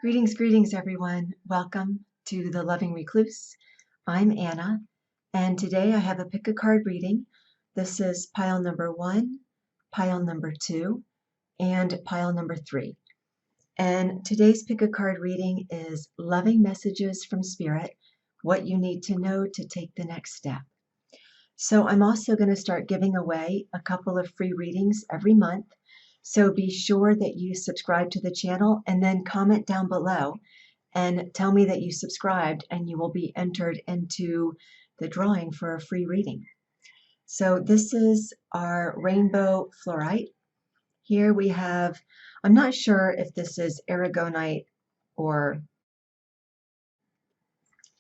Greetings, everyone. Welcome to The Loving Recluse. I'm Anna, and today I have a pick a card reading. This is pile number 1, pile number 2, and pile number 3. And today's pick a card reading is Loving Messages from Spirit, What You Need to Know to Take the Next Step. So I'm also going to start giving away a couple of free readings every month. So be sure that you subscribe to the channel and then comment down below and tell me that you subscribed, and you will be entered into the drawing for a free reading. So this is our rainbow fluorite. Here we have, I'm not sure if this is aragonite or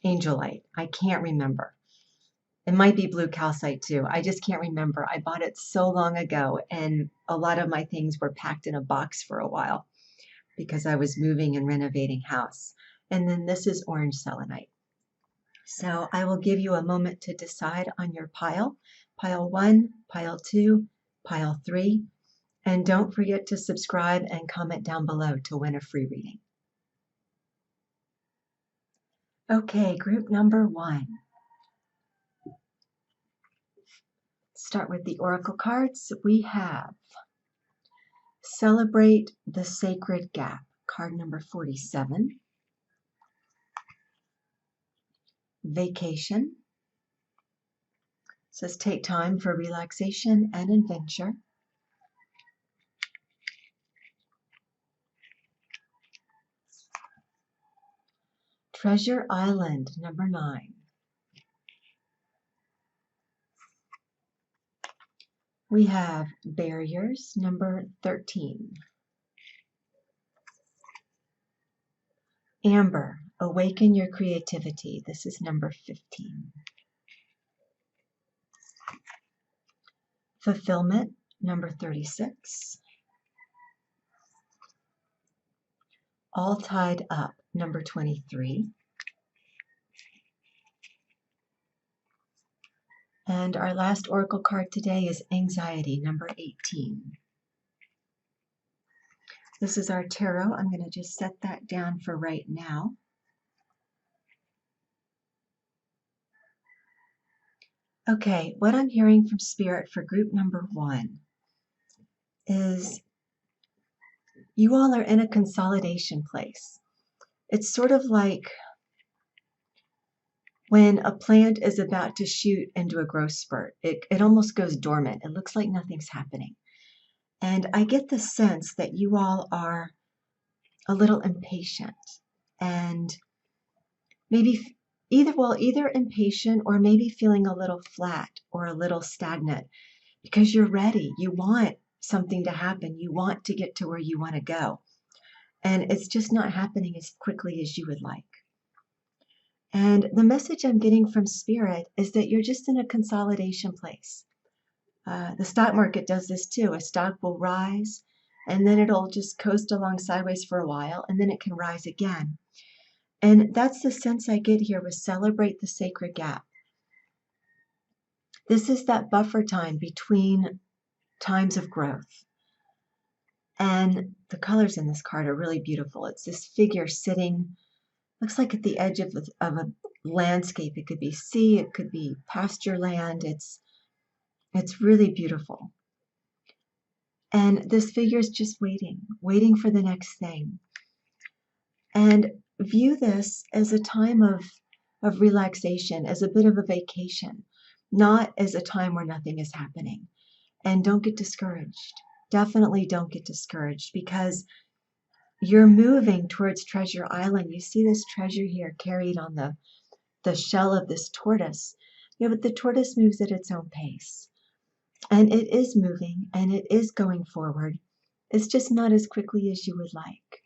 angelite. I can't remember. It might be blue calcite too. I just can't remember. I bought it so long ago, and a lot of my things were packed in a box for a while because I was moving and renovating house. And then this is orange selenite. So I will give you a moment to decide on your pile 1, pile 2, pile 3, and don't forget to subscribe and comment down below to win a free reading. Okay, group number 1. Start with the oracle cards. We have Celebrate the Sacred Gap, card number 47. Vacation says take time for relaxation and adventure. Treasure Island, number 9. We have Barriers, number 13. Amber, Awaken Your Creativity. This is number 15. Fulfillment, number 36. All Tied Up, number 23. And our last oracle card today is Anxiety, number 18. This is our tarot. I'm going to just set that down for right now. Okay, what I'm hearing from Spirit for group number 1 is you all are in a consolidation place. It's sort of like when a plant is about to shoot into a growth spurt. It almost goes dormant. It looks like nothing's happening. And I get the sense that you all are a little impatient and maybe either impatient or maybe feeling a little flat or a little stagnant because you're ready. You want something to happen. You want to get to where you want to go. And it's just not happening as quickly as you would like. And the message I'm getting from Spirit is that you're just in a consolidation place. The stock market does this too. A stock will rise and then it'll just coast along sideways for a while and then it can rise again. And that's the sense I get here with Celebrate the Sacred Gap. This is that buffer time between times of growth. And the colors in this card are really beautiful. It's this figure sitting, looks like at the edge of a landscape. It could be sea, it could be pasture land. It's really beautiful. And this figure is just waiting for the next thing. And view this as a time of relaxation, as a bit of a vacation, not as a time where nothing is happening. And don't get discouraged. Definitely don't get discouraged because you're moving towards Treasure Island. You see this treasure here carried on the shell of this tortoise. Yeah, but the tortoise moves at its own pace. And it is moving and it is going forward. It's just not as quickly as you would like.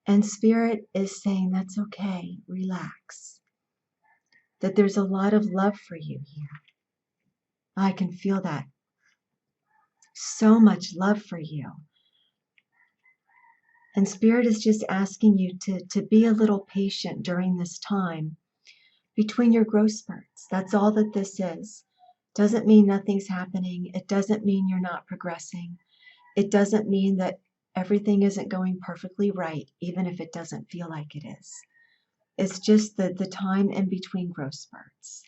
And Spirit is saying that's okay. Relax. That there's a lot of love for you here. I can feel that. So much love for you. And Spirit is just asking you to be a little patient during this time between your growth spurts. That's all that this is. Doesn't mean nothing's happening. It doesn't mean you're not progressing. It doesn't mean that Everything isn't going perfectly right, even if it doesn't feel like it is. It's just the time in between growth spurts.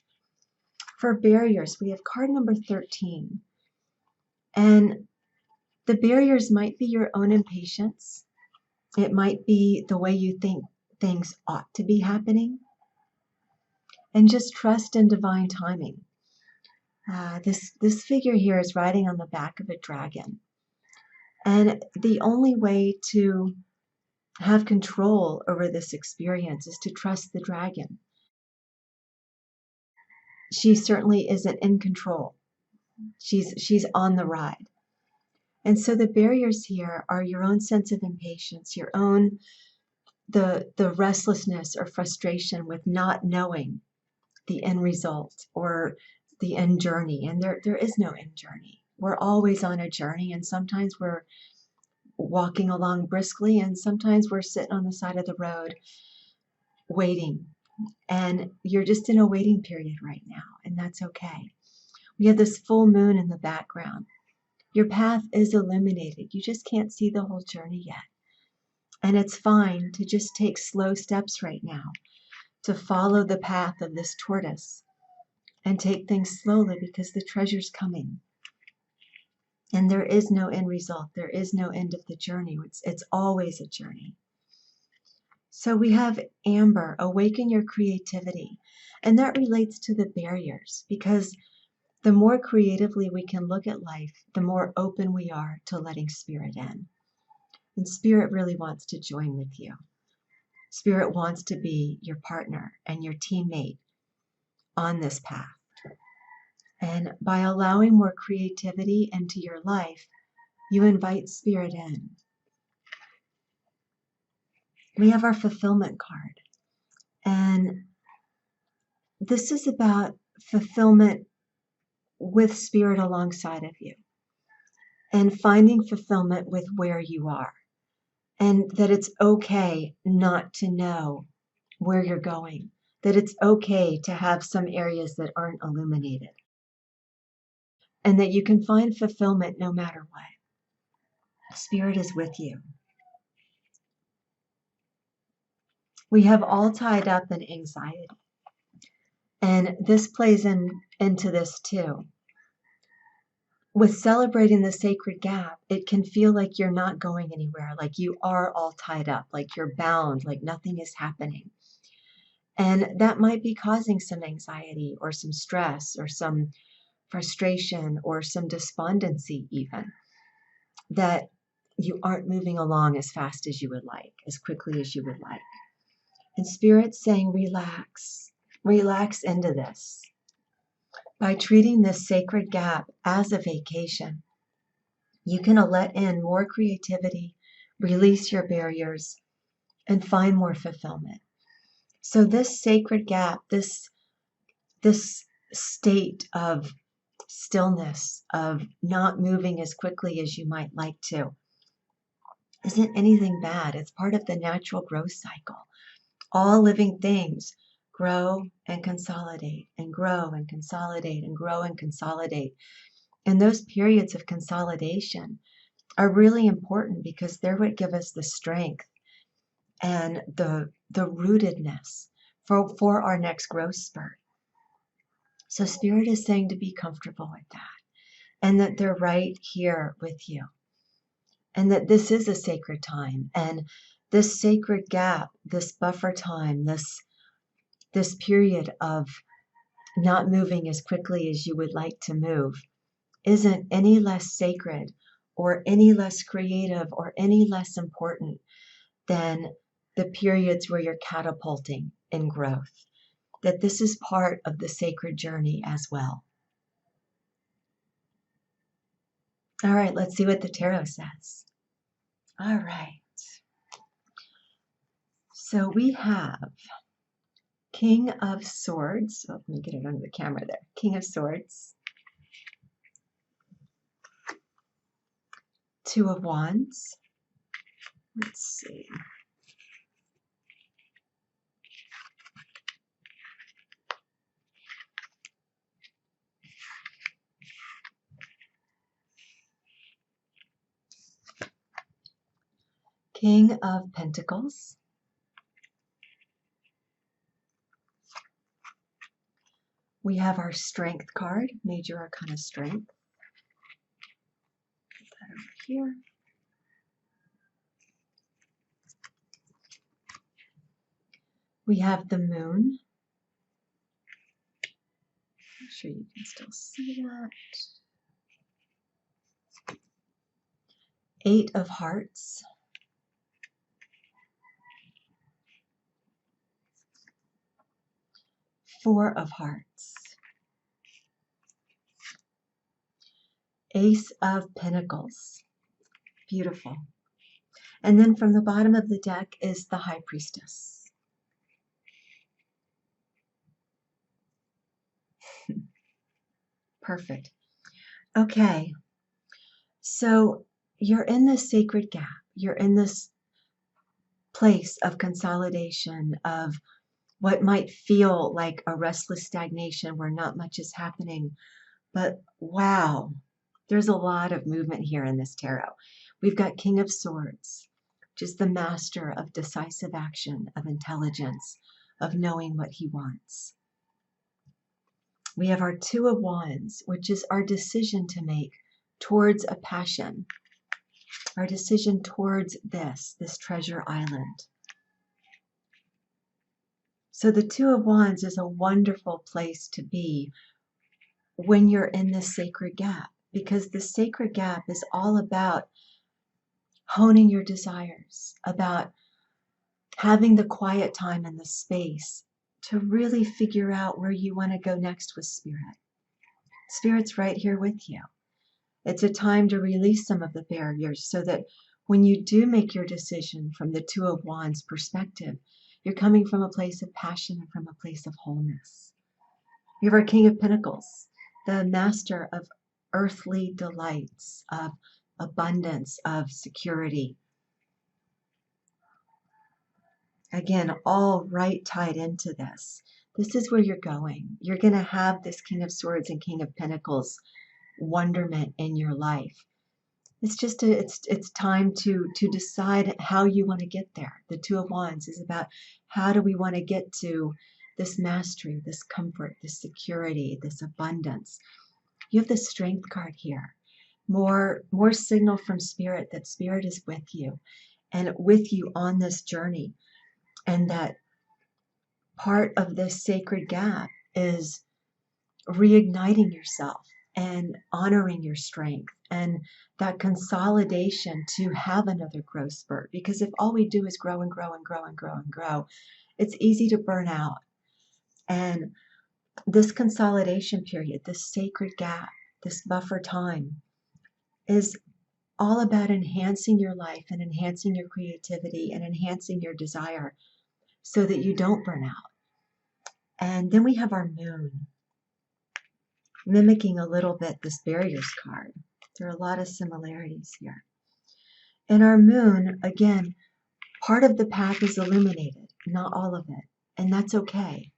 For barriers, we have card number 13. And the barriers might be your own impatience. It might be the way you think things ought to be happening. And just trust in divine timing. This figure here is riding on the back of a dragon. And the only way to have control over this experience is to trust the dragon. She certainly isn't in control. She's on the ride. And so the barriers here are your own sense of impatience, your own the restlessness or frustration with not knowing the end result or the end journey. And there is no end journey. We're always on a journey, and sometimes we're walking along briskly, and sometimes we're sitting on the side of the road waiting. And you're just in a waiting period right now, and that's okay. We have this full moon in the background. Your path is illuminated. You just can't see the whole journey yet. And it's fine to just take slow steps right now, to follow the path of this tortoise and take things slowly, because the treasure's coming. And there is no end result. There is no end of the journey. It's always a journey. So we have Amber, awaken your creativity. And that relates to the barriers, because the more creatively we can look at life, the more open we are to letting Spirit in. And Spirit really wants to join with you. Spirit wants to be your partner and your teammate on this path. And by allowing more creativity into your life, you invite Spirit in. We have our fulfillment card. And this is about fulfillment with Spirit alongside of you. And finding fulfillment with where you are. And that it's okay not to know where you're going. That it's okay to have some areas that aren't illuminated. And that you can find fulfillment no matter what. Spirit is with you. We have all tied up in anxiety. And this plays into this too. With celebrating the sacred gap, it can feel like you're not going anywhere, like you are all tied up, like you're bound, like nothing is happening. And that might be causing some anxiety or some stress or some frustration or some despondency even, that you aren't moving along as fast as you would like, as quickly as you would like. And Spirit's saying, relax, relax into this. By treating this sacred gap as a vacation, you can let in more creativity, release your barriers, and find more fulfillment. So this sacred gap, this state of stillness, of not moving as quickly as you might like to, isn't anything bad. It's part of the natural growth cycle. All living things grow and consolidate and grow and consolidate and grow and consolidate. And those periods of consolidation are really important, because they're what give us the strength and the rootedness for our next growth spurt. So Spirit is saying to be comfortable with that, and that they're right here with you, and that this is a sacred time, and this sacred gap, this buffer time, this period of not moving as quickly as you would like to move, isn't any less sacred or any less creative or any less important than the periods where you're catapulting in growth. That this is part of the sacred journey as well. All right, let's see what the tarot says. All right. So we have King of Swords. Oh, let me get it under the camera there. King of Swords. Two of Wands. Let's see. King of Pentacles. We have our Strength card, Major Arcana Strength. Put that over here. We have the Moon. Make sure you can still see that. 8 of Hearts. 4 of Hearts. Ace of Pentacles. Beautiful. And then from the bottom of the deck is the High Priestess. Perfect. Okay. So you're in this sacred gap. You're in this place of consolidation, of what might feel like a restless stagnation where not much is happening. But wow, there's a lot of movement here in this tarot. We've got King of Swords, which is the master of decisive action, of intelligence, of knowing what he wants. We have our Two of Wands, which is our decision to make towards a passion, our decision towards this treasure island. So the Two of Wands is a wonderful place to be when you're in this sacred gap, because the sacred gap is all about honing your desires, about having the quiet time and the space to really figure out where you want to go next with Spirit. Spirit's right here with you. It's a time to release some of the barriers so that when you do make your decision from the Two of Wands perspective, you're coming from a place of passion and from a place of wholeness. We have our King of Pentacles, the master of earthly delights, of abundance, of security. Again, all right tied into this. This is where you're going. You're going to have this King of Swords and King of Pentacles wonderment in your life. It's just it's time to decide how you want to get there. The Two of Wands is about how do we want to get to this mastery, this comfort, this security, this abundance. You have the Strength card here. More signal from Spirit that Spirit is with you and with you on this journey. And that part of this sacred gap is reigniting yourself and honoring your strength and that consolidation to have another growth spurt. Because if all we do is grow and grow and grow and grow and grow, it's easy to burn out. And this consolidation period, this sacred gap, this buffer time is all about enhancing your life and enhancing your creativity and enhancing your desire so that you don't burn out. And then we have our Moon, mimicking a little bit this Barriers card. There are a lot of similarities here. In our Moon, again, part of the path is illuminated, not all of it. And that's okay.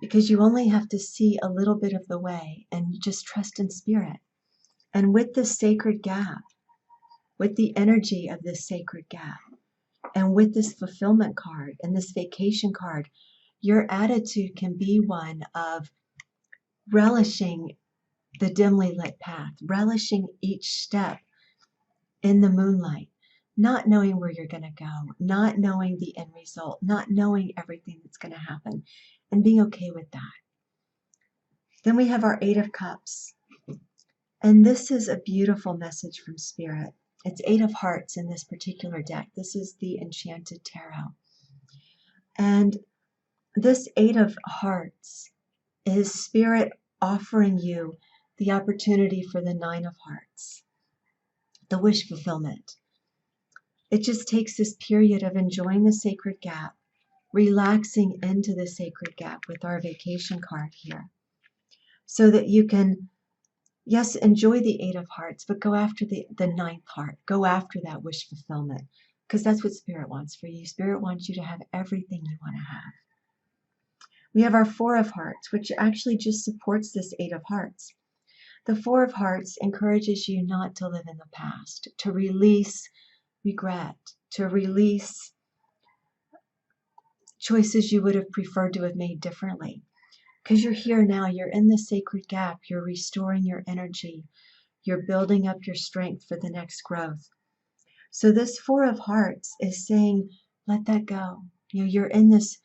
Because you only have to see a little bit of the way and just trust in Spirit. And with this sacred gap, with the energy of this sacred gap, and with this fulfillment card and this vacation card, your attitude can be one of relishing the dimly lit path, relishing each step in the moonlight, not knowing where you're going to go, not knowing the end result, not knowing everything that's going to happen, and being okay with that. Then we have our Eight of Cups. And this is a beautiful message from Spirit. It's 8 of Hearts in this particular deck. This is the Enchanted Tarot. And this 8 of Hearts is Spirit offering you the opportunity for the 9 of Hearts, the wish fulfillment. It just takes this period of enjoying the sacred gap, relaxing into the sacred gap with our vacation card here, so that you can, yes, enjoy the 8 of Hearts, but go after the 9th heart. Go after that wish fulfillment, because that's what Spirit wants for you. Spirit wants you to have everything you want to have. We have our 4 of Hearts, which actually just supports this 8 of Hearts. The 4 of Hearts encourages you not to live in the past, to release regret, to release choices you would have preferred to have made differently. Because you're here now, you're in the sacred gap, you're restoring your energy, you're building up your strength for the next growth. So this Four of Hearts is saying, let that go. You're in this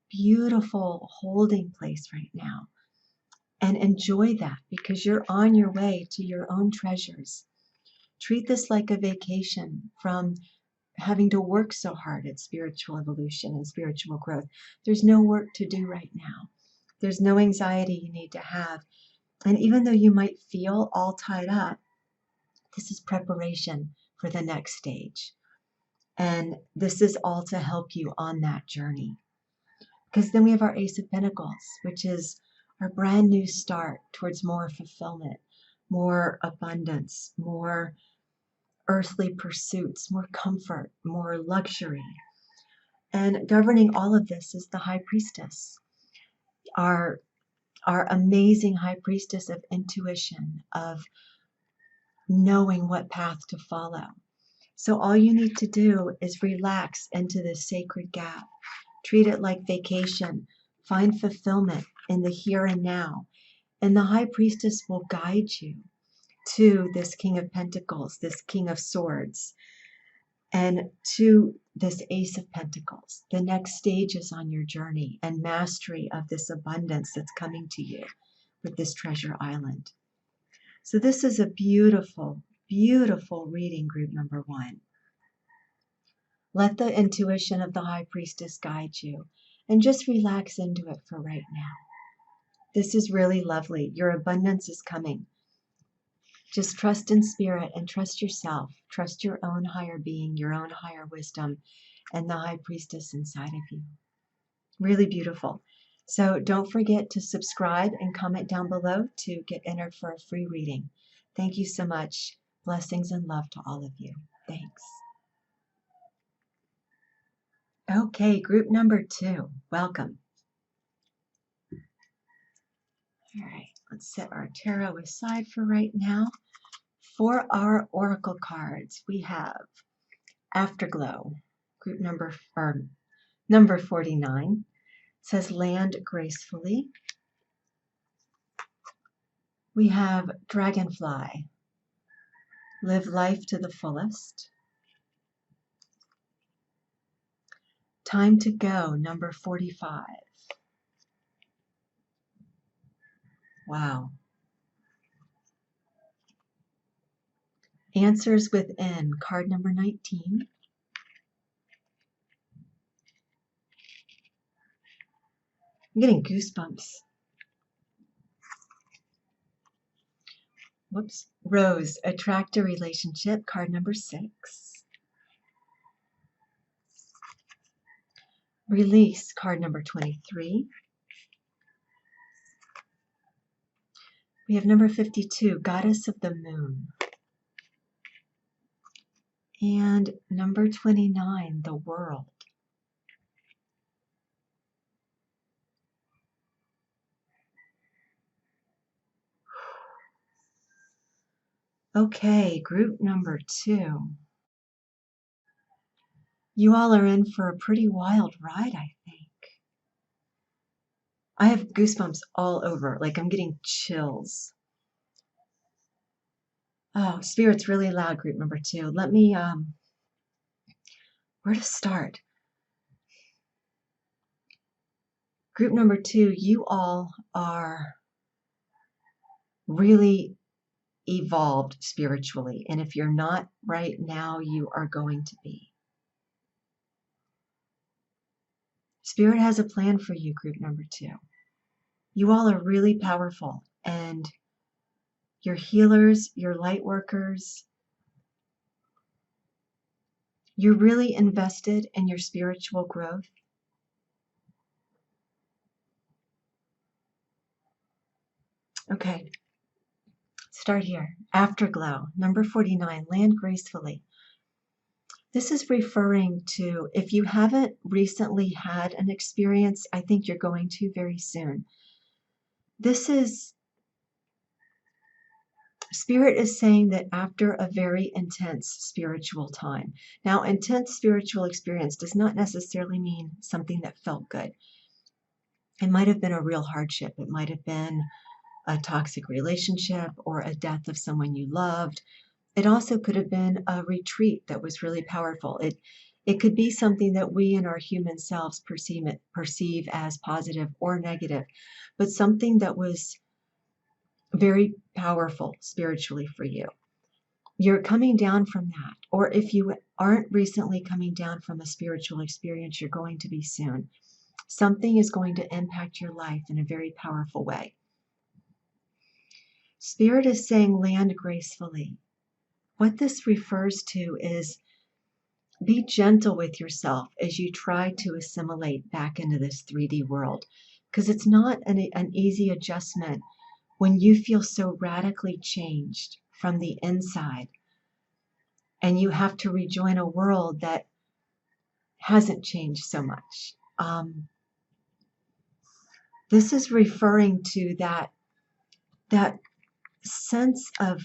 beautiful holding place right now. And enjoy that because you're on your way to your own treasures. Treat this like a vacation from having to work so hard at spiritual evolution and spiritual growth. There's no work to do right now. There's no anxiety you need to have. And even though you might feel all tied up, this is preparation for the next stage. And this is all to help you on that journey. Because then we have our Ace of Pentacles, which is our brand new start towards more fulfillment, more abundance, more earthly pursuits, more comfort, more luxury. And governing all of this is the High Priestess, our amazing High Priestess of intuition, of knowing what path to follow. So all you need to do is relax into this sacred gap. Treat it like vacation. Find fulfillment in the here and now. And the High Priestess will guide you to this King of Pentacles, this King of Swords, and to this Ace of Pentacles, the next stages on your journey and mastery of this abundance that's coming to you with this treasure island. So this is a beautiful, beautiful reading, group number 1. Let the intuition of the High Priestess guide you and just relax into it for right now. This is really lovely. Your abundance is coming. Just trust in spirit and trust yourself. Trust your own higher being, your own higher wisdom, and the High Priestess inside of you. Really beautiful. So don't forget to subscribe and comment down below to get entered for a free reading. Thank you so much. Blessings and love to all of you. Thanks. Okay, group number 2. Welcome. All right, let's set our tarot aside for right now. For our oracle cards, we have Afterglow, group number 49. It says land gracefully. We have Dragonfly, live life to the fullest. Time to go, number 45. Wow. Answers within, card number 19. I'm getting goosebumps. Whoops. Rose, attract a relationship, card number 6. Release, card number 23. We have number 52, Goddess of the Moon. And number 29, the World. Okay, group number 2. You all are in for a pretty wild ride, I think. I have goosebumps all over, like I'm getting chills. Oh, Spirit's really loud, group number 2. Let me, where to start? Group number 2, you all are really evolved spiritually. And if you're not right now, you are going to be. Spirit has a plan for you, group number 2. You all are really powerful, and you're healers, you're light workers. You're really invested in your spiritual growth. Okay, start here. Afterglow, number 49, land gracefully. This is referring to, if you haven't recently had an experience, I think you're going to very soon. This is Spirit is saying that after a very intense spiritual time. Now, intense spiritual experience does not necessarily mean something that felt good. It might have been a real hardship. It might have been a toxic relationship or a death of someone you loved. It also could have been a retreat that was really powerful. It could be something that we in our human selves perceive as positive or negative, but something that was very powerful spiritually for you. You're coming down from that. Or if you aren't recently coming down from a spiritual experience, you're going to be soon. Something is going to impact your life in a very powerful way. Spirit is saying land gracefully. What this refers to is be gentle with yourself as you try to assimilate back into this 3D world, because it's not an easy adjustment when you feel so radically changed from the inside and you have to rejoin a world that hasn't changed so much. This is referring to that sense of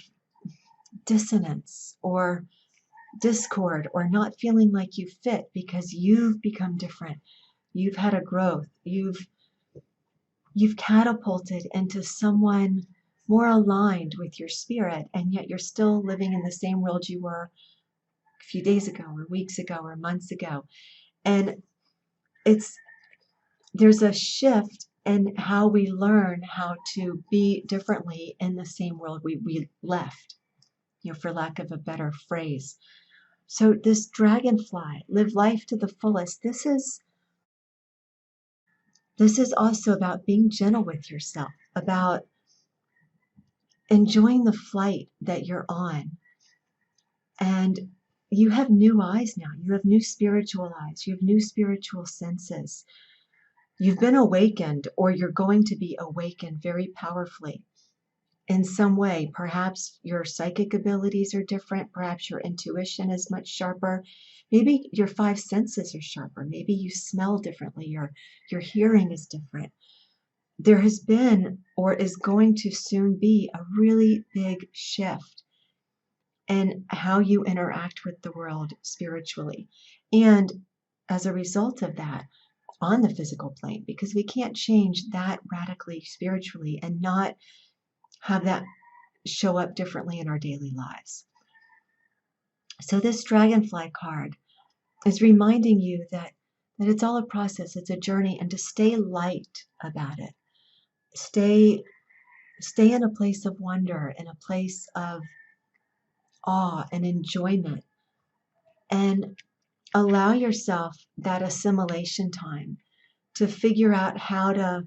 dissonance or discord or not feeling like you fit because you've become different. You've had a growth. You've catapulted into someone more aligned with your spirit, and yet you're still living in the same world you were a few days ago or weeks ago or months ago. And there's a shift in how we learn how to be differently in the same world we left, for lack of a better phrase. So this dragonfly, live life to the fullest. This is also about being gentle with yourself, about enjoying the flight that you're on. And you have new eyes now. You have new spiritual eyes. You have new spiritual senses. You've been awakened, or you're going to be awakened very powerfully in some way. Perhaps your psychic abilities are different. Perhaps your intuition is much sharper. Maybe your 5 senses are sharper. Maybe you smell differently. Your hearing is different. There has been, or is going to soon be, a really big shift in how you interact with the world spiritually. And as a result of that, on the physical plane, because we can't change that radically spiritually and not have that show up differently in our daily lives. So this dragonfly card is reminding you that it's all a process, it's a journey, and to stay light about it. Stay in a place of wonder, in a place of awe and enjoyment, and allow yourself that assimilation time to figure out how to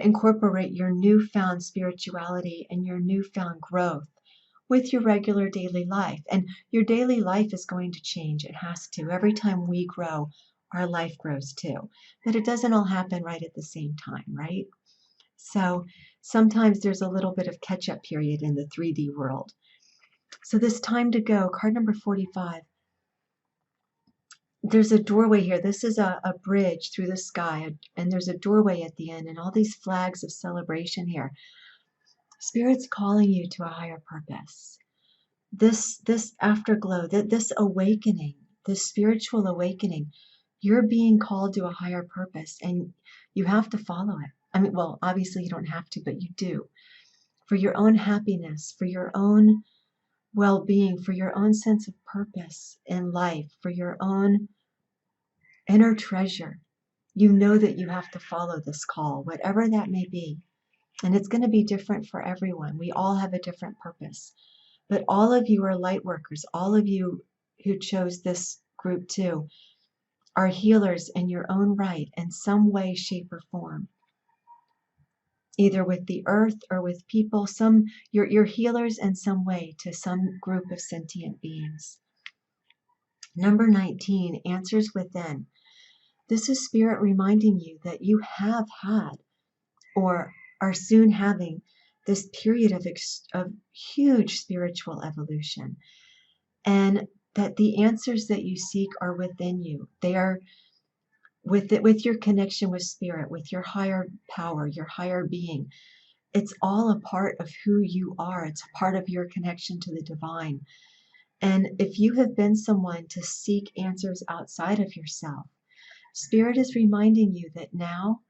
incorporate your newfound spirituality and your newfound growth with your regular daily life. And your daily life is going to change. It has to. Every time we grow, our life grows too. But it doesn't all happen right at the same time, right? So sometimes there's a little bit of catch-up period in the 3D world. So this time to go, card number 45. There's a doorway here. This is a bridge through the sky, and there's a doorway at the end, and all these flags of celebration here. Spirit's calling you to a higher purpose. This afterglow, this awakening, this spiritual awakening, you're being called to a higher purpose, and you have to follow it. I mean, well, obviously you don't have to, but you do. For your own happiness, for your own well-being, for your own sense of purpose in life, for your own inner treasure. You know that you have to follow this call, whatever that may be. And it's going to be different for everyone. We all have a different purpose. But all of you are light workers. All of you who chose this group too are healers in your own right in some way, shape, or form. Either with the earth or with people. You're healers in some way to some group of sentient beings. Number 19, answers within. This is Spirit reminding you that you have had or are soon having this period of huge spiritual evolution, and that the answers that you seek are within you. They are with your connection with Spirit, with your higher power, your higher being. It's all a part of who you are. It's a part of your connection to the divine. And if you have been someone to seek answers outside of yourself, Spirit is reminding you that now,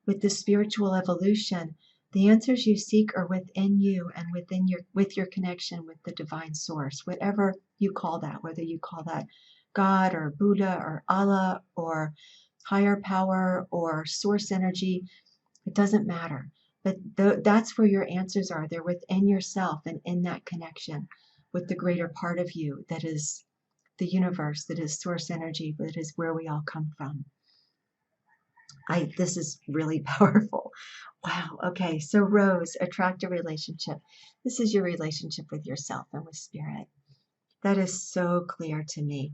with the spiritual evolution, the answers you seek are within you and with your connection with the divine source, whatever you call that, whether you call that God or Buddha or Allah or higher power or source energy, it doesn't matter. But that's where your answers are. They're within yourself and in that connection with the greater part of you that is the universe, that is source energy, that is where we all come from. This is really powerful. Wow. Okay. So Rose, attract a relationship. This is your relationship with yourself and with Spirit. That is so clear to me.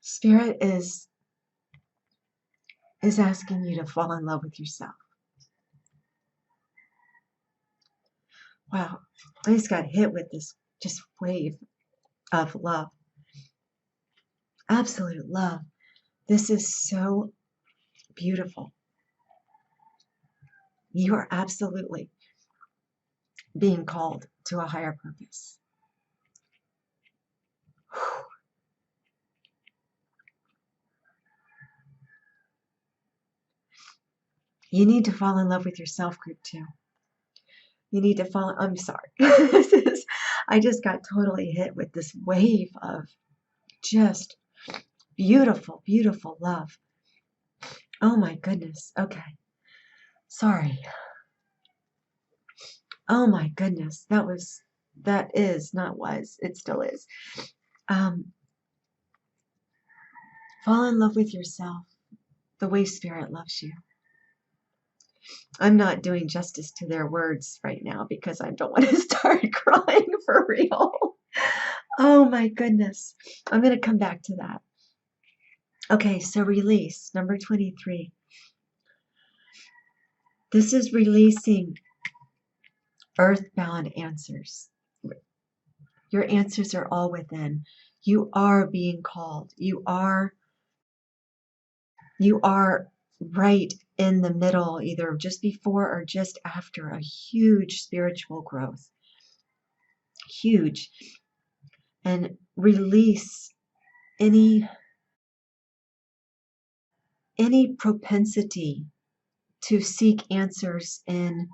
Spirit is asking you to fall in love with yourself. Wow. I just got hit with this just wave of love. Absolute love. This is so beautiful. You are absolutely being called to a higher purpose. You need to fall in love with yourself, group 2. You need to fall. I'm sorry. I just got totally hit with this wave of just beautiful, beautiful love. Oh my goodness. Okay. Sorry. Oh my goodness. That is not was. It still is. Fall in love with yourself the way Spirit loves you. I'm not doing justice to their words right now because I don't want to start crying for real. Oh my goodness. I'm going to come back to that. Okay, so release, number 23. This is releasing earthbound answers. Your answers are all within. You are being called. You are right in the middle, either just before or just after a huge spiritual growth. Huge. And release any propensity to seek answers in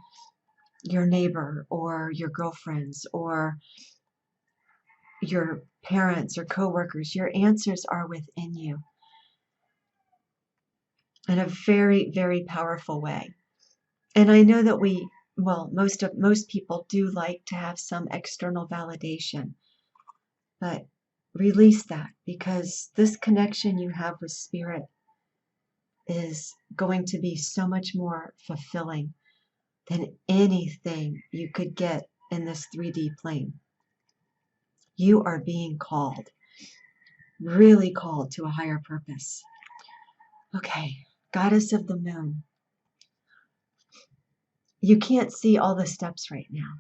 your neighbor or your girlfriends or your parents or coworkers. Your answers are within you in a very, very powerful way. And I know that most people do like to have some external validation, but release that, because this connection you have with Spirit is going to be so much more fulfilling than anything you could get in this 3D plane. You are being called, really called to a higher purpose. Okay, Goddess of the Moon. You can't see all the steps right now.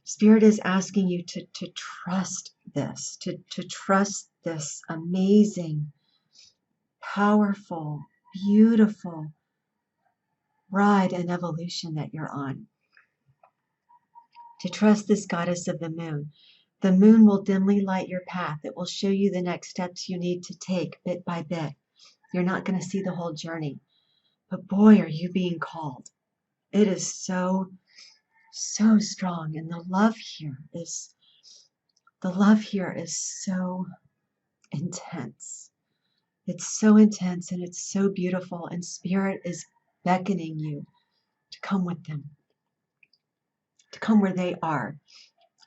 Spirit is asking you to trust this, to trust this amazing, powerful, beautiful ride and evolution that you're on. To trust this Goddess of the Moon. The moon will dimly light your path. It will show you the next steps you need to take bit by bit. You're not going to see the whole journey. But boy, are you being called. It is so, so strong. And the love here is so intense. It's so intense and it's so beautiful. And Spirit is beckoning you to come with them. To come where they are.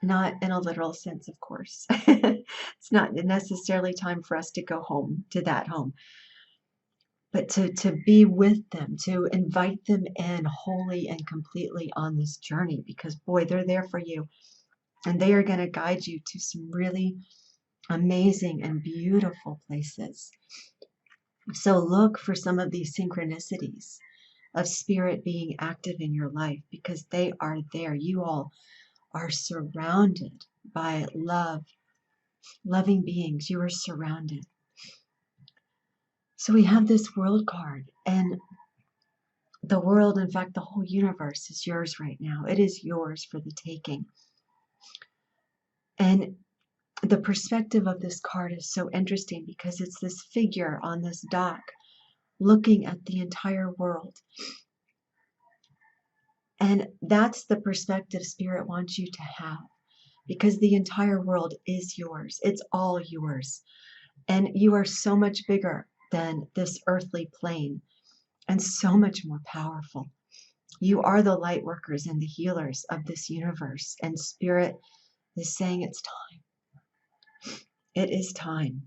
Not in a literal sense, of course. It's not necessarily time for us to go home, to that home. But to be with them, to invite them in wholly and completely on this journey, because boy, they're there for you. And they are going to guide you to some really amazing and beautiful places. So look for some of these synchronicities of Spirit being active in your life, because they are there. You all are surrounded by loving beings. You are surrounded. So we have this world card, and the world, in fact, the whole universe is yours right now. It is yours for the taking. And the perspective of this card is so interesting because it's this figure on this dock looking at the entire world. And that's the perspective Spirit wants you to have, because the entire world is yours. It's all yours. And you are so much bigger than this earthly plane and so much more powerful. You are the light workers and the healers of this universe. And Spirit is saying it's time. It is time.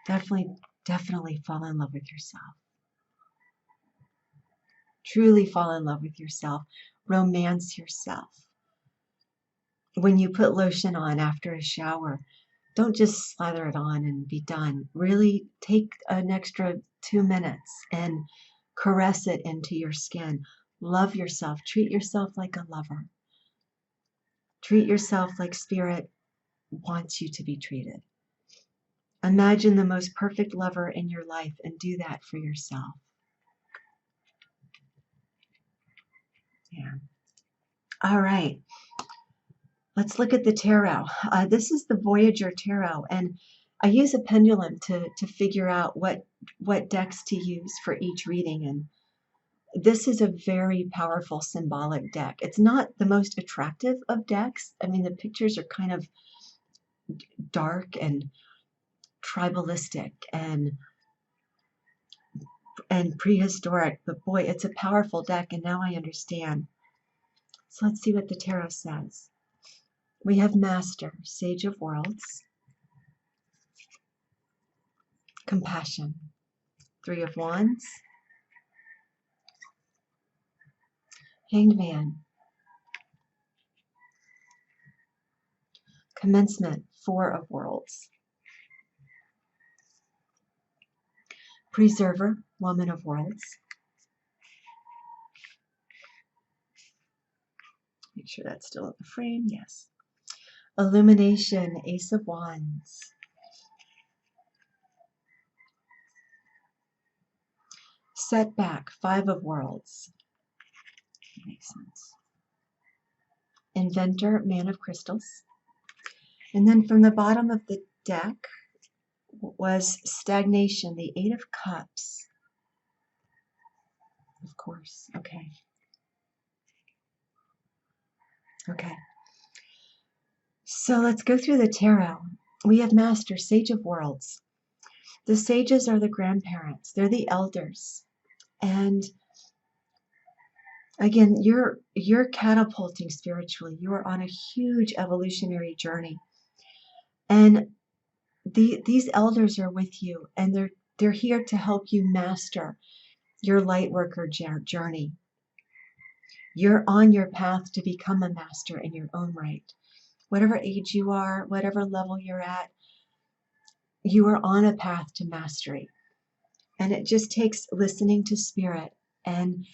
Definitely fall in love with yourself. Truly fall in love with yourself. Romance yourself. When you put lotion on after a shower, don't just slather it on and be done. Really take an extra 2 minutes and caress it into your skin. Love yourself. Treat yourself like a lover. Treat yourself like Spirit wants you to be treated. Imagine the most perfect lover in your life and do that for yourself. Yeah. All right. Let's look at the tarot. This is the Voyager Tarot, and I use a pendulum to figure out what decks to use for each reading. And this is a very powerful symbolic deck. It's not the most attractive of decks. I mean, the pictures are kind of dark and tribalistic and prehistoric, but boy, it's a powerful deck, and now I understand. So let's see what the tarot says. We have Master, Sage of Worlds, Compassion, Three of Wands, Hanged Man, Commencement, Four of Worlds, Preserver, Woman of Worlds. Make sure that's still in the frame, yes. Illumination, Ace of Wands. Setback, Five of Worlds. Makes sense. Inventor, Man of Crystals. And then from the bottom of the deck was Stagnation, the Eight of Cups. Of course, okay. Okay. So let's go through the tarot. We have Master, Sage of Worlds. The sages are the grandparents. They're the elders. And again, you're catapulting spiritually. You are on a huge evolutionary journey. And these elders are with you, and they're here to help you master your light worker journey. You're on your path to become a master in your own right. Whatever age you are, whatever level you're at, you are on a path to mastery. And it just takes listening to Spirit and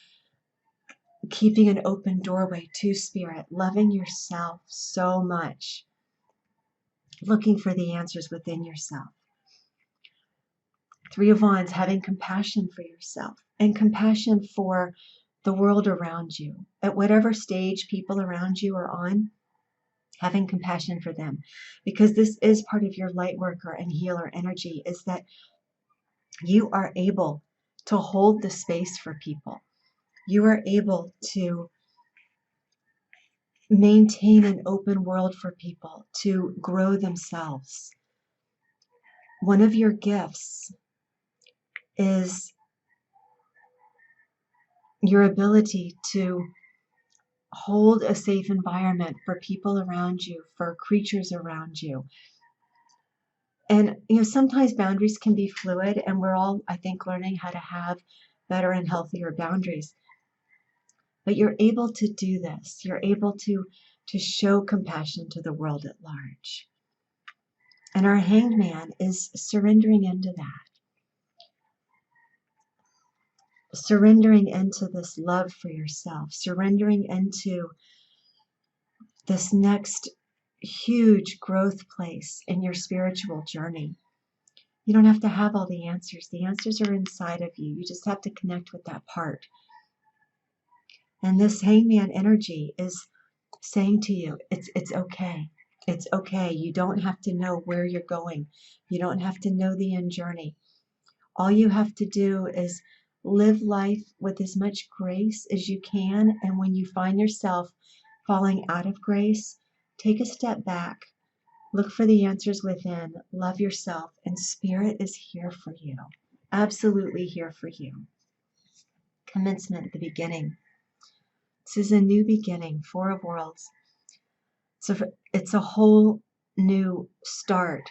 keeping an open doorway to Spirit, loving yourself so much, looking for the answers within yourself. Three of Wands, having compassion for yourself and compassion for the world around you. At whatever stage people around you are on, having compassion for them. Because this is part of your light worker and healer energy, is that you are able to hold the space for people. You are able to maintain an open world for people to grow themselves. One of your gifts is your ability to hold a safe environment for people around you, for creatures around you. And sometimes boundaries can be fluid, and we're all, I think, learning how to have better and healthier boundaries. But you're able to do this. You're able to show compassion to the world at large. And our Hanged Man is surrendering into that. Surrendering into this love for yourself. Surrendering into this next huge growth place in your spiritual journey. You don't have to have all the answers. The answers are inside of you. You just have to connect with that part. And this hangman energy is saying to you, it's okay. It's okay. You don't have to know where you're going. You don't have to know the end journey. All you have to do is live life with as much grace as you can. And when you find yourself falling out of grace, take a step back, look for the answers within, love yourself, and Spirit is here for you. Absolutely here for you. Commencement at the beginning. This is a new beginning, Four of Worlds. So it's a whole new start.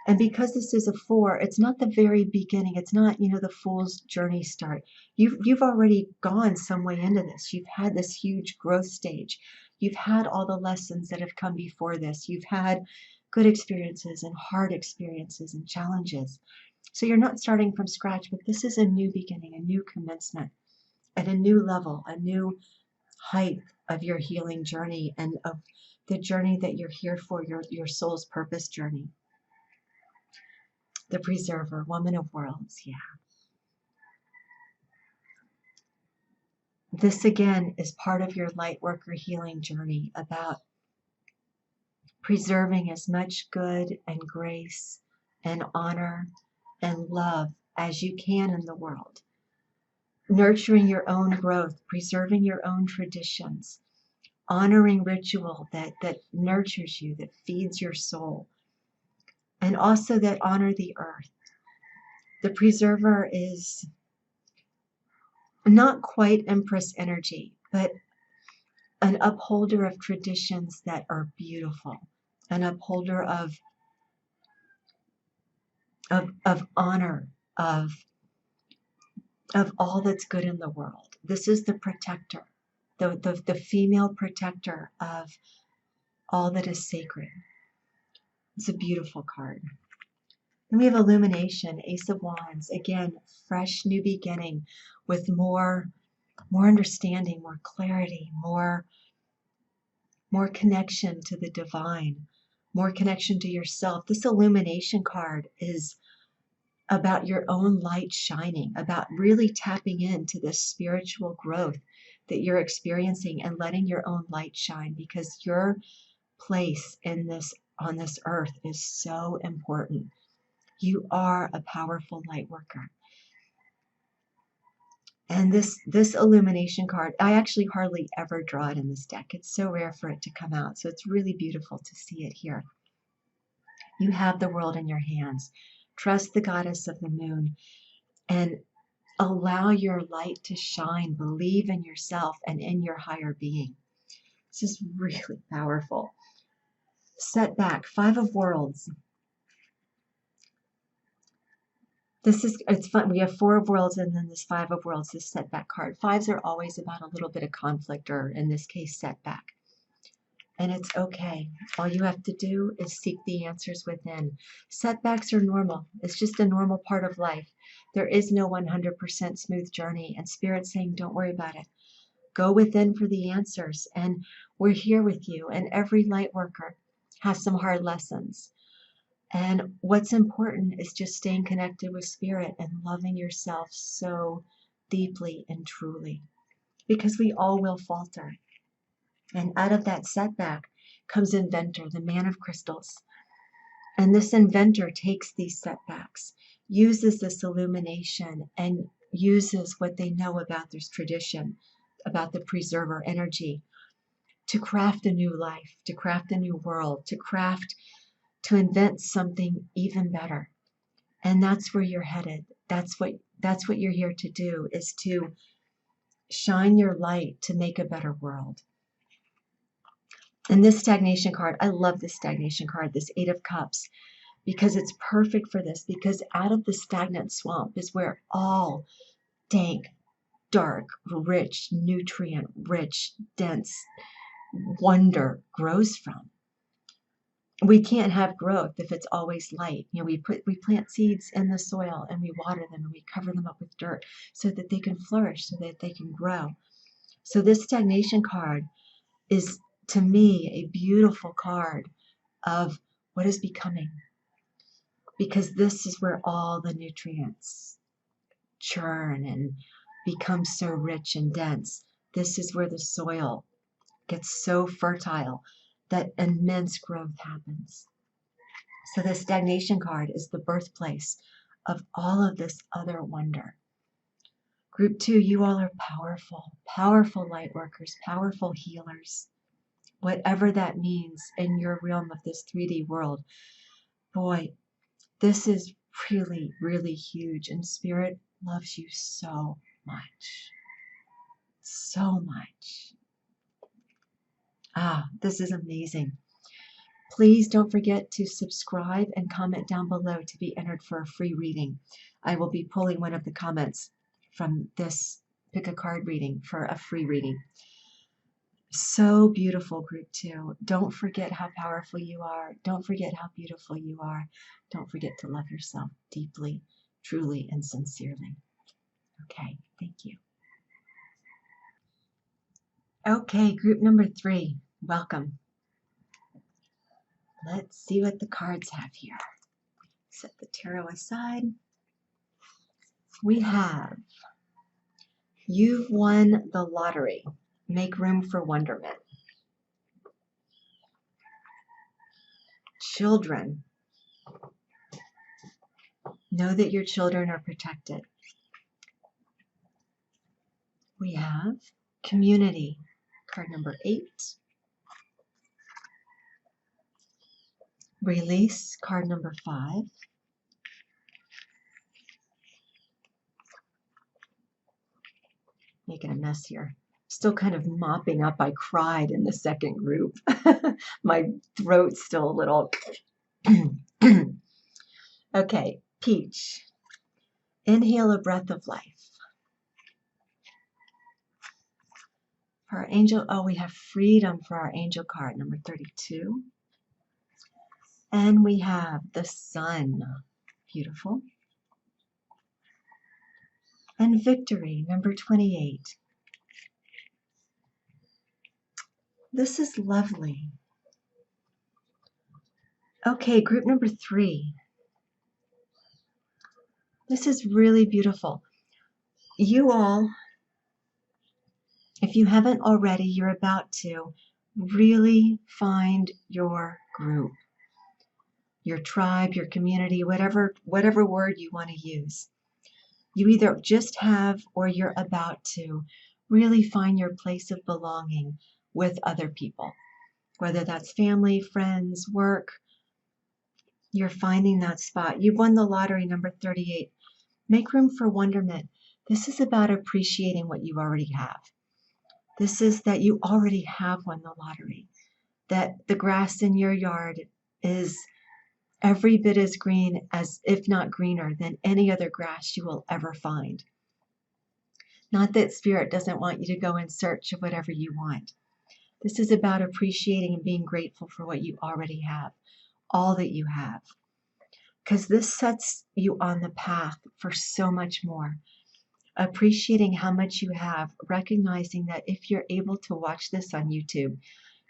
And because this is a 4, it's not the very beginning. It's not, the fool's journey start. You've already gone some way into this. You've had this huge growth stage. You've had all the lessons that have come before this. You've had good experiences and hard experiences and challenges. So you're not starting from scratch, but this is a new beginning, a new commencement at a new level, a new height of your healing journey and of the journey that you're here for, your soul's purpose journey. The preserver, woman of worlds, yeah. This again is part of your light worker healing journey about preserving as much good and grace and honor and love as you can in the world. Nurturing your own growth, preserving your own traditions, honoring ritual that nurtures you, that feeds your soul, and also that honor the earth. The preserver is not quite Empress energy, but an upholder of traditions that are beautiful, an upholder of honor, of all that's good in the world. This is the protector, the female protector of all that is sacred. It's a beautiful card. Then we have Illumination, Ace of Wands. Again, fresh new beginning with more understanding, more clarity, more connection to the divine, more connection to yourself. This Illumination card is about your own light shining, about really tapping into this spiritual growth that you're experiencing and letting your own light shine, because your place on this earth is so important. You are a powerful light worker. And this Illumination card, I actually hardly ever draw it in this deck. It's so rare for it to come out. So it's really beautiful to see it here. You have the world in your hands. Trust the goddess of the moon and allow your light to shine. Believe in yourself and in your higher being. This is really powerful. Setback, Five of Worlds. It's fun. We have Four of Worlds and then this Five of Worlds, this setback card. Fives are always about a little bit of conflict, or in this case, setback. And it's okay. All you have to do is seek the answers within. Setbacks are normal. It's just a normal part of life. There is no 100% smooth journey, and Spirit's saying, don't worry about it. Go within for the answers, and we're here with you. And every light worker has some hard lessons. And what's important is just staying connected with Spirit and loving yourself so deeply and truly, because we all will falter. And out of that setback comes Inventor, the man of crystals. And this Inventor takes these setbacks, uses this illumination, and uses what they know about this tradition, about the preserver energy, to craft a new life, to craft a new world, to invent something even better. And that's where you're headed. That's what you're here to do, is to shine your light to make a better world. And this stagnation card, I love this stagnation card, this Eight of Cups, because it's perfect for this, because out of the stagnant swamp is where all dank, dark, rich, nutrient-rich, dense wonder grows from. We can't have growth if it's always light. We plant seeds in the soil and we water them and we cover them up with dirt so that they can flourish, so that they can grow. So this stagnation card is to me, a beautiful card of what is becoming. Because this is where all the nutrients churn and become so rich and dense. This is where the soil gets so fertile that immense growth happens. So the stagnation card is the birthplace of all of this other wonder. Group 2, you all are powerful, powerful light workers, powerful healers. Whatever that means in your realm of this 3D world. Boy, this is really, really huge, and Spirit loves you so much. So much. This is amazing. Please don't forget to subscribe and comment down below to be entered for a free reading. I will be pulling one of the comments from this pick a card reading for a free reading. So beautiful, Group 2. Don't forget how powerful you are. Don't forget how beautiful you are. Don't forget to love yourself deeply, truly, and sincerely. Okay, thank you. Okay, group number 3, welcome. Let's see what the cards have here. Set the tarot aside. We have, you've won the lottery. Make room for wonderment. Children. Know that your children are protected. We have community. Card number 8. Release, card number 5. Making a mess here. Still kind of mopping up. I cried in the second group. My throat's still a little. Okay, peach. Inhale a breath of life. For our angel, we have freedom for our angel card, number 32. And we have the sun. Beautiful. And victory, number 28. This is lovely. Okay, group number 3. This is really beautiful. You all, if you haven't already, you're about to really find your group, your tribe, your community, whatever word you want to use. You either just have or you're about to really find your place of belonging with other people, whether that's family, friends, work. You're finding that spot. You've won the lottery, number 38. Make room for wonderment. This is about appreciating what you already have. This is that you already have won the lottery, that the grass in your yard is every bit as green as, if not greener, than any other grass you will ever find. Not that Spirit doesn't want you to go in search of whatever you want. This is about appreciating and being grateful for what you already have, all that you have. Because this sets you on the path for so much more. Appreciating how much you have, recognizing that if you're able to watch this on YouTube,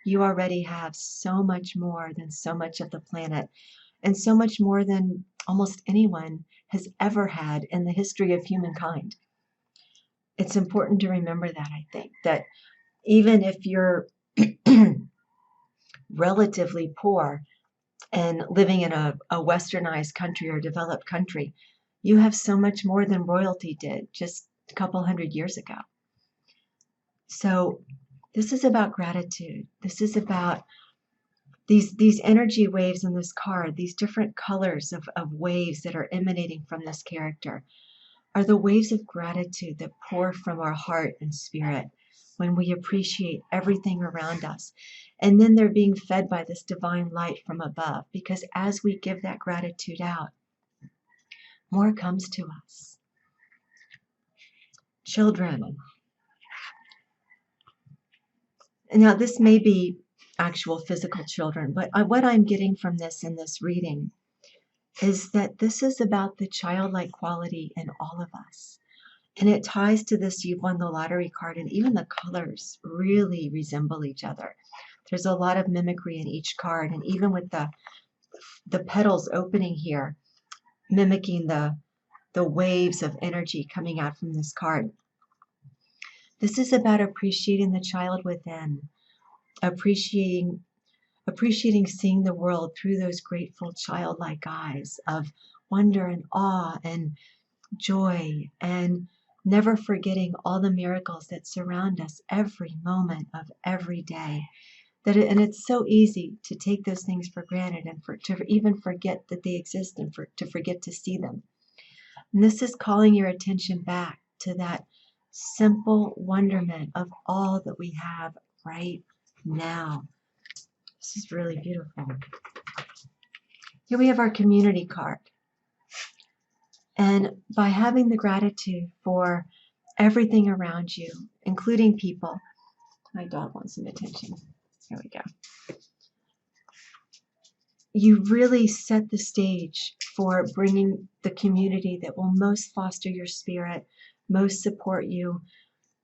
you already have so much more than so much of the planet, and so much more than almost anyone has ever had in the history of humankind. It's important to remember that, I think, that even if you're relatively poor and living in a westernized country or developed country, you have so much more than royalty did just a couple hundred years ago. So this is about gratitude. This is about these energy waves in this card, these different colors of waves that are emanating from this character are the waves of gratitude that pour from our heart and spirit when we appreciate everything around us. And then they're being fed by this divine light from above, because as we give that gratitude out, more comes to us. Children. Now, this may be actual physical children, but what I'm getting from this in this reading is that this is about the childlike quality in all of us. And it ties to this you've won the lottery card, and even the colors really resemble each other. There's a lot of mimicry in each card, and even with the petals opening here, mimicking the waves of energy coming out from this card. This is about appreciating the child within, appreciating seeing the world through those grateful childlike eyes of wonder and awe and joy, and never forgetting all the miracles that surround us every moment of every day. And it's so easy to take those things for granted and to even forget that they exist and to forget to see them. And this is calling your attention back to that simple wonderment of all that we have right now. This is really beautiful. Here we have our community card. And by having the gratitude for everything around you, including people, my dog wants some attention. Here we go. You really set the stage for bringing the community that will most foster your spirit, most support you,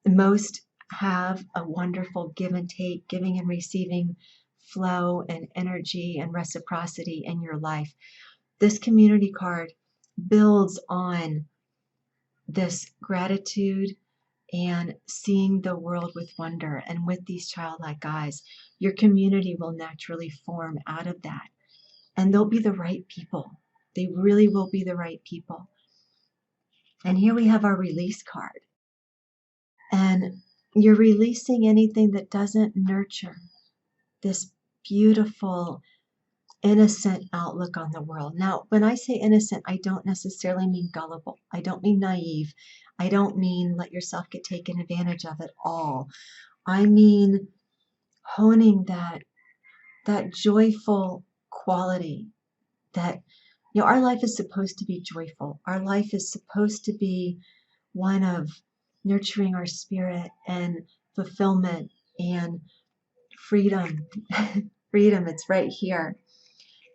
most have a wonderful give and take, giving and receiving flow and energy and reciprocity in your life. This community card builds on this gratitude and seeing the world with wonder, and with these childlike eyes, your community will naturally form out of that. And they'll be the right people. They really will be the right people. And here we have our release card. And you're releasing anything that doesn't nurture this beautiful, innocent outlook on the world. Now, when I say innocent, I don't necessarily mean gullible. I don't mean naive. I don't mean let yourself get taken advantage of at all. I mean honing that joyful quality that, our life is supposed to be joyful. Our life is supposed to be one of nurturing our spirit and fulfillment and freedom. Freedom, it's right here.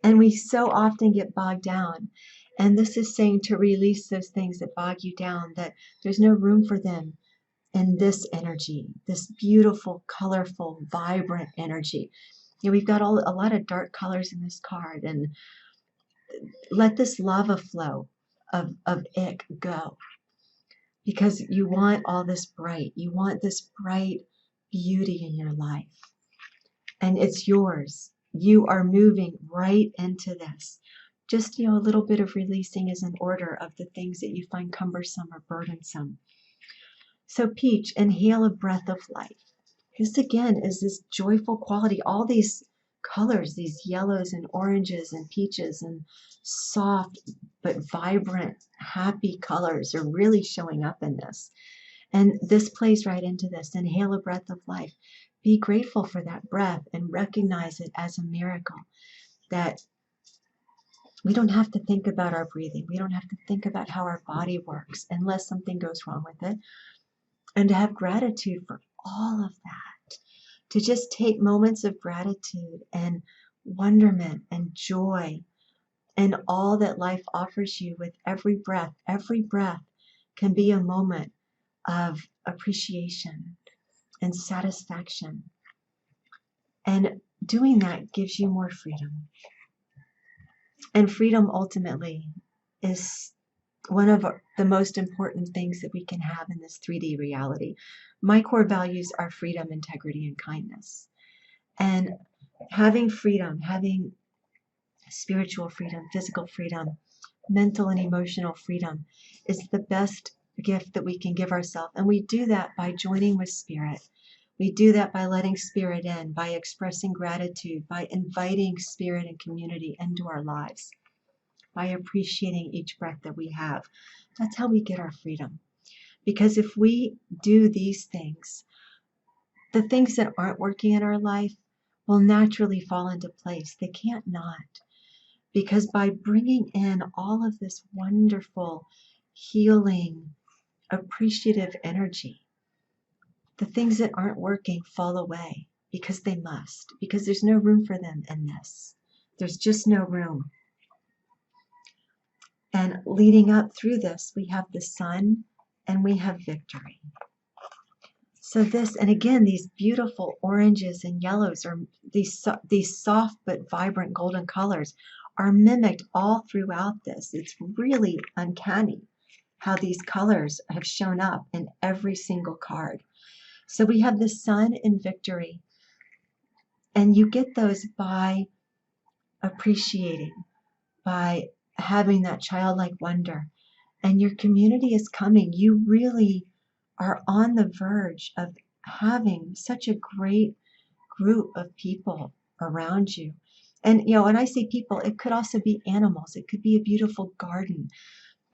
And we so often get bogged down. And this is saying to release those things that bog you down, that there's no room for them in this energy, this beautiful, colorful, vibrant energy. We've got a lot of dark colors in this card, and let this lava flow of ick go. Because you want all this bright. You want this bright beauty in your life. And it's yours. You are moving right into this. Just, a little bit of releasing is in order of the things that you find cumbersome or burdensome. So Peach, inhale a breath of life. This again is this joyful quality. All these colors, these yellows and oranges and peaches and soft but vibrant, happy colors are really showing up in this. And this plays right into this. Inhale a breath of life. Be grateful for that breath and recognize it as a miracle, that we don't have to think about our breathing. We don't have to think about how our body works unless something goes wrong with it. And to have gratitude for all of that. To just take moments of gratitude and wonderment and joy and all that life offers you with every breath. Every breath can be a moment of appreciation and satisfaction. And doing that gives you more freedom. And freedom ultimately is one of the most important things that we can have in this 3D reality. My core values are freedom, integrity, and kindness. And having freedom, having spiritual freedom, physical freedom, mental and emotional freedom is the best gift that we can give ourselves. And we do that by joining with spirit. We do that by letting spirit in, by expressing gratitude, by inviting spirit and community into our lives, by appreciating each breath that we have. That's how we get our freedom. Because if we do these things, the things that aren't working in our life will naturally fall into place. They can't not. Because by bringing in all of this wonderful, healing, appreciative energy, the things that aren't working fall away because they must, because there's no room for them in this. There's just no room. And leading up through this, we have the sun and we have victory. So this, and again, these beautiful oranges and yellows, or these soft but vibrant golden colors, are mimicked all throughout this. It's really uncanny how these colors have shown up in every single card. So we have the sun in victory, and you get those by appreciating, by having that childlike wonder. And your community is coming. You really are on the verge of having such a great group of people around you. And when I say people, it could also be animals. It could be a beautiful garden.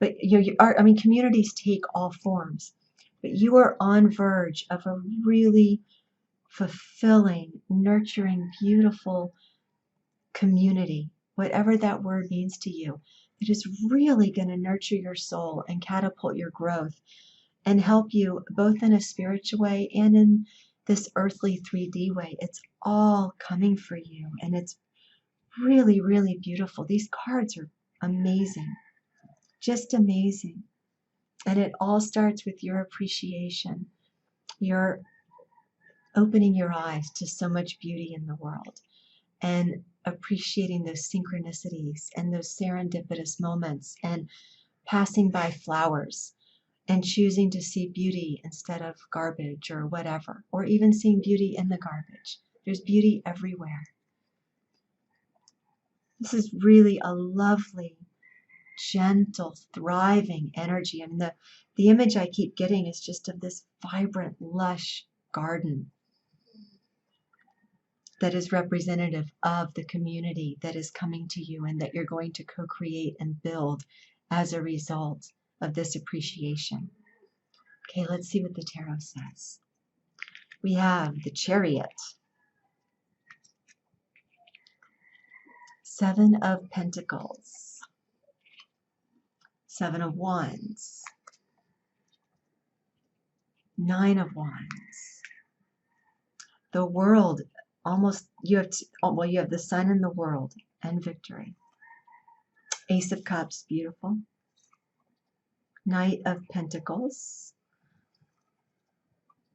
But communities take all forms. But you are on verge of a really fulfilling, nurturing, beautiful community, whatever that word means to you. It is really going to nurture your soul and catapult your growth and help you both in a spiritual way and in this earthly 3D way. It's all coming for you, and it's really, really beautiful. These cards are amazing, just amazing. And it all starts with your appreciation. You're opening your eyes to so much beauty in the world and appreciating those synchronicities and those serendipitous moments and passing by flowers and choosing to see beauty instead of garbage or whatever, or even seeing beauty in the garbage. There's beauty everywhere. This is really a lovely, gentle, thriving energy. I mean, the image I keep getting is just of this vibrant, lush garden that is representative of the community that is coming to you and that you're going to co-create and build as a result of this appreciation. Okay, let's see what the tarot says. We have the Chariot, 7 of Pentacles, 7 of Wands, 9 of Wands. The World, you have the Sun in the World and victory. Ace of Cups, beautiful. Knight of Pentacles.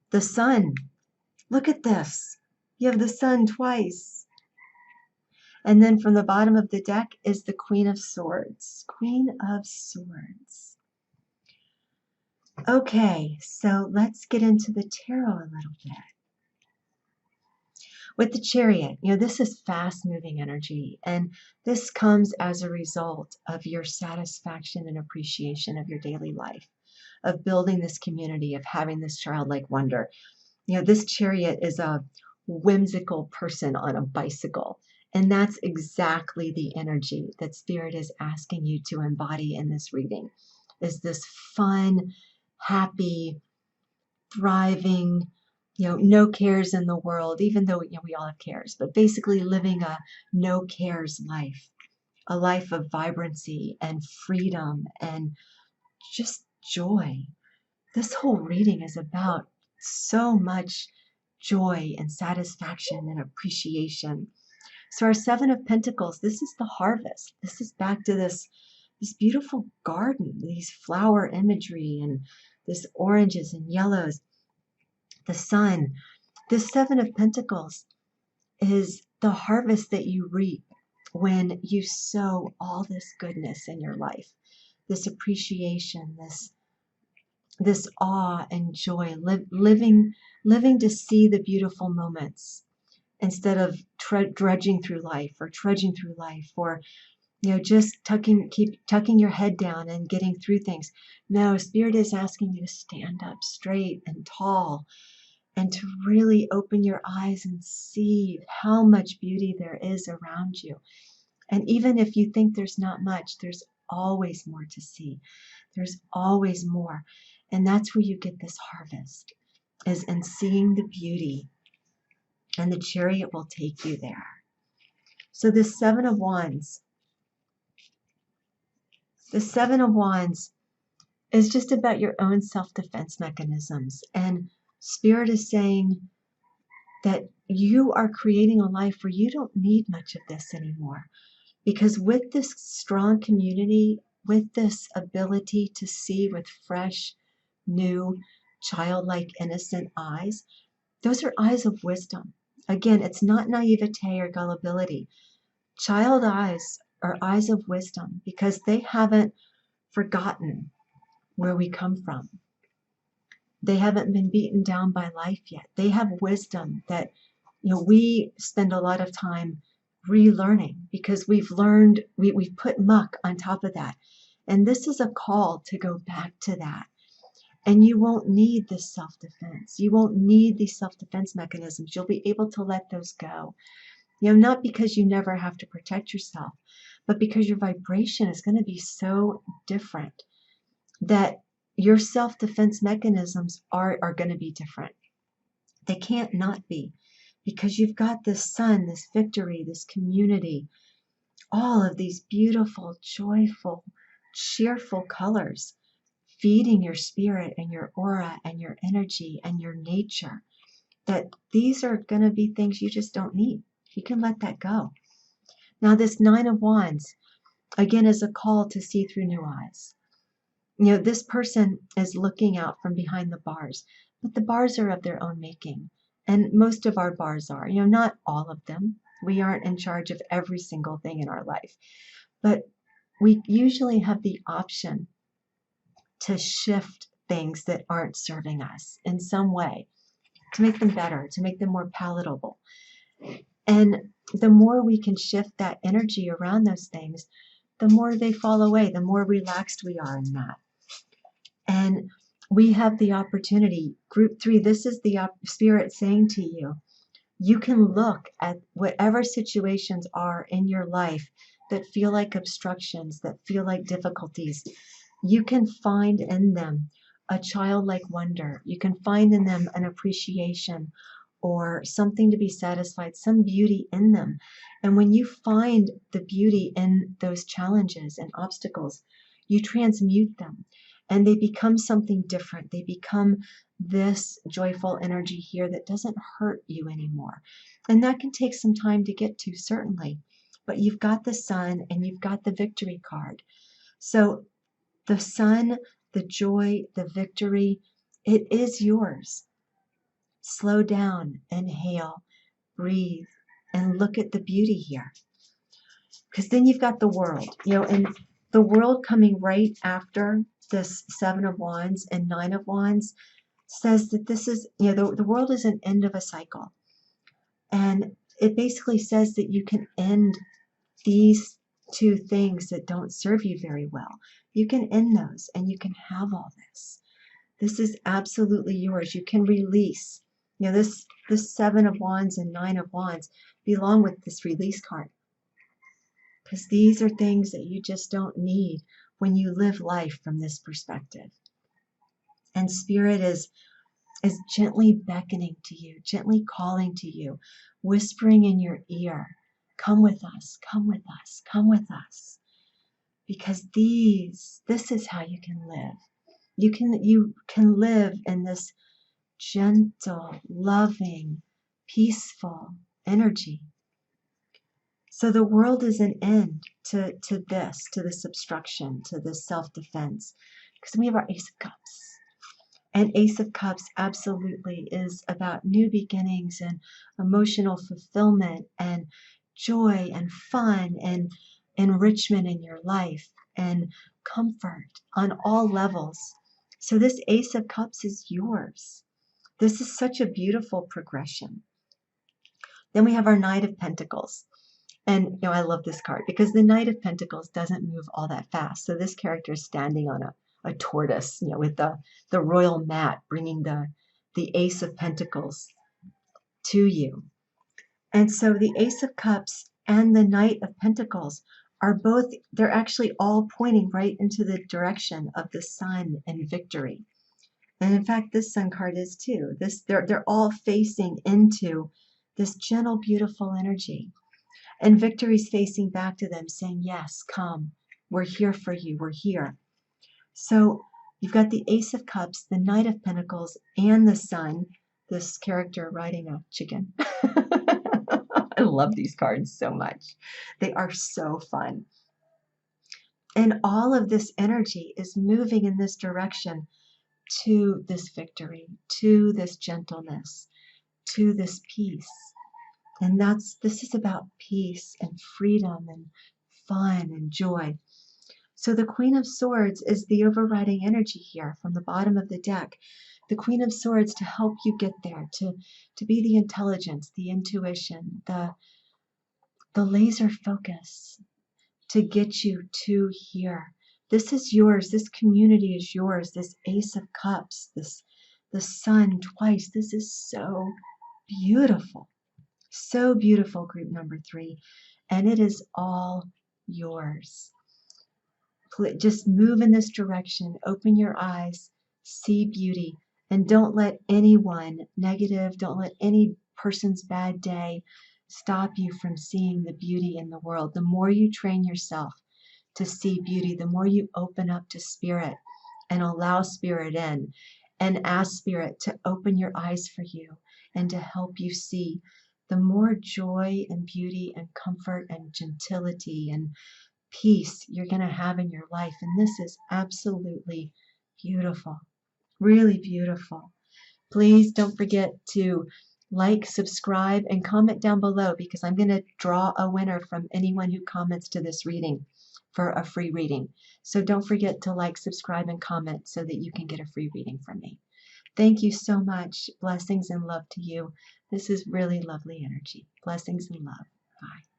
The Sun. Look at this. You have the Sun twice. And then from the bottom of the deck is the Queen of Swords. Queen of Swords. Okay, so let's get into the tarot a little bit. With the Chariot, this is fast-moving energy, and this comes as a result of your satisfaction and appreciation of your daily life, of building this community, of having this childlike wonder. This Chariot is a whimsical person on a bicycle, and that's exactly the energy that Spirit is asking you to embody in this reading, is this fun, happy, thriving, no cares in the world, even though we all have cares, but basically living a no cares life, a life of vibrancy and freedom and just joy. This whole reading is about so much joy and satisfaction and appreciation. So our 7 of Pentacles, this is the harvest. This is back to this beautiful garden, these flower imagery and this oranges and yellows. The Sun. This 7 of Pentacles is the harvest that you reap when you sow all this goodness in your life, this appreciation, this awe and joy, living to see the beautiful moments instead of drudging through life or trudging through life, or just keep tucking your head down and getting through things. No, Spirit is asking you to stand up straight and tall and to really open your eyes and see how much beauty there is around you. And even if you think there's not much, there's always more to see. There's always more. And that's where you get this harvest, is in seeing the beauty. And the Chariot will take you there. So the 7 of Wands. The 7 of Wands is just about your own self-defense mechanisms. And Spirit is saying that you are creating a life where you don't need much of this anymore. Because with this strong community, with this ability to see with fresh, new, childlike, innocent eyes, those are eyes of wisdom. Again, it's not naivete or gullibility. Child eyes are eyes of wisdom because they haven't forgotten where we come from. They haven't been beaten down by life yet. They have wisdom that, we spend a lot of time relearning because we've learned, we've put muck on top of that. And this is a call to go back to that. And you won't need this self-defense. You won't need these self-defense mechanisms. You'll be able to let those go. Not because you never have to protect yourself, but because your vibration is going to be so different that your self-defense mechanisms are going to be different. They can't not be, because you've got this sun, this victory, this community, all of these beautiful, joyful, cheerful colors feeding your spirit and your aura and your energy and your nature, that these are going to be things you just don't need. You can let that go. Now, this Nine of Wands, again, is a call to see through new eyes. This person is looking out from behind the bars, but the bars are of their own making. And most of our bars are, not all of them. We aren't in charge of every single thing in our life. But we usually have the option to shift things that aren't serving us in some way, to make them better, to make them more palatable. And the more we can shift that energy around those things, the more they fall away, the more relaxed we are in that. And we have the opportunity, group 3, this is the spirit saying to you, you can look at whatever situations are in your life that feel like obstructions, that feel like difficulties. You can find in them a childlike wonder. You can find in them an appreciation or something to be satisfied, some beauty in them. And when you find the beauty in those challenges and obstacles, you transmute them and they become something different. They become this joyful energy here that doesn't hurt you anymore. And that can take some time to get to, certainly. But you've got the sun and you've got the victory card. So the sun, the joy, the victory, it is yours. Slow down, inhale, breathe, and look at the beauty here. Because then you've got the world, and the world coming right after this 7 of Wands and 9 of Wands says that this is, the world is an end of a cycle. And it basically says that you can end these two things that don't serve you very well. You can end those and you can have all this. This is absolutely yours. You can release. This 7 of Wands and 9 of Wands belong with this release card. Because these are things that you just don't need when you live life from this perspective. And Spirit is gently beckoning to you, gently calling to you, whispering in your ear, come with us, come with us, come with us. Because this is how you can live. You can live in this gentle, loving, peaceful energy. So the world is an end to this obstruction, to this self-defense. Because we have our Ace of Cups. And Ace of Cups absolutely is about new beginnings and emotional fulfillment and joy and fun and enrichment in your life and comfort on all levels. So this Ace of Cups is yours. This is such a beautiful progression. Then we have our Knight of Pentacles. And I love this card because the Knight of Pentacles doesn't move all that fast. So this character is standing on a tortoise, with the royal mat, bringing the Ace of Pentacles to you. And so the Ace of Cups and the Knight of Pentacles are both, they're actually all pointing right into the direction of the sun and victory. And in fact, this sun card is too. They're all facing into this gentle, beautiful energy. And victory's facing back to them saying, yes, come. We're here for you. We're here. So you've got the Ace of Cups, the Knight of Pentacles, and the Sun, this character riding a chicken. I love these cards so much. They are so fun. And all of this energy is moving in this direction to this victory, to this gentleness, to this peace. And this is about peace and freedom and fun and joy. So the Queen of Swords is the overriding energy here from the bottom of the deck. The Queen of Swords to help you get there, to be the intelligence, the intuition, the laser focus to get you to here. This is yours. This community is yours. This Ace of Cups, the Sun twice. This is so beautiful. So beautiful, group number 3. And it is all yours. Just move in this direction. Open your eyes. See beauty. And don't let anyone negative, don't let any person's bad day stop you from seeing the beauty in the world. The more you train yourself to see beauty, the more you open up to spirit and allow spirit in and ask spirit to open your eyes for you and to help you see, the more joy and beauty and comfort and gentility and peace you're going to have in your life. And this is absolutely beautiful, really beautiful. Please don't forget to like, subscribe, and comment down below, because I'm going to draw a winner from anyone who comments to this reading for a free reading. So don't forget to like, subscribe, and comment so that you can get a free reading from me. Thank you so much. Blessings and love to you. This is really lovely energy. Blessings and love. Bye.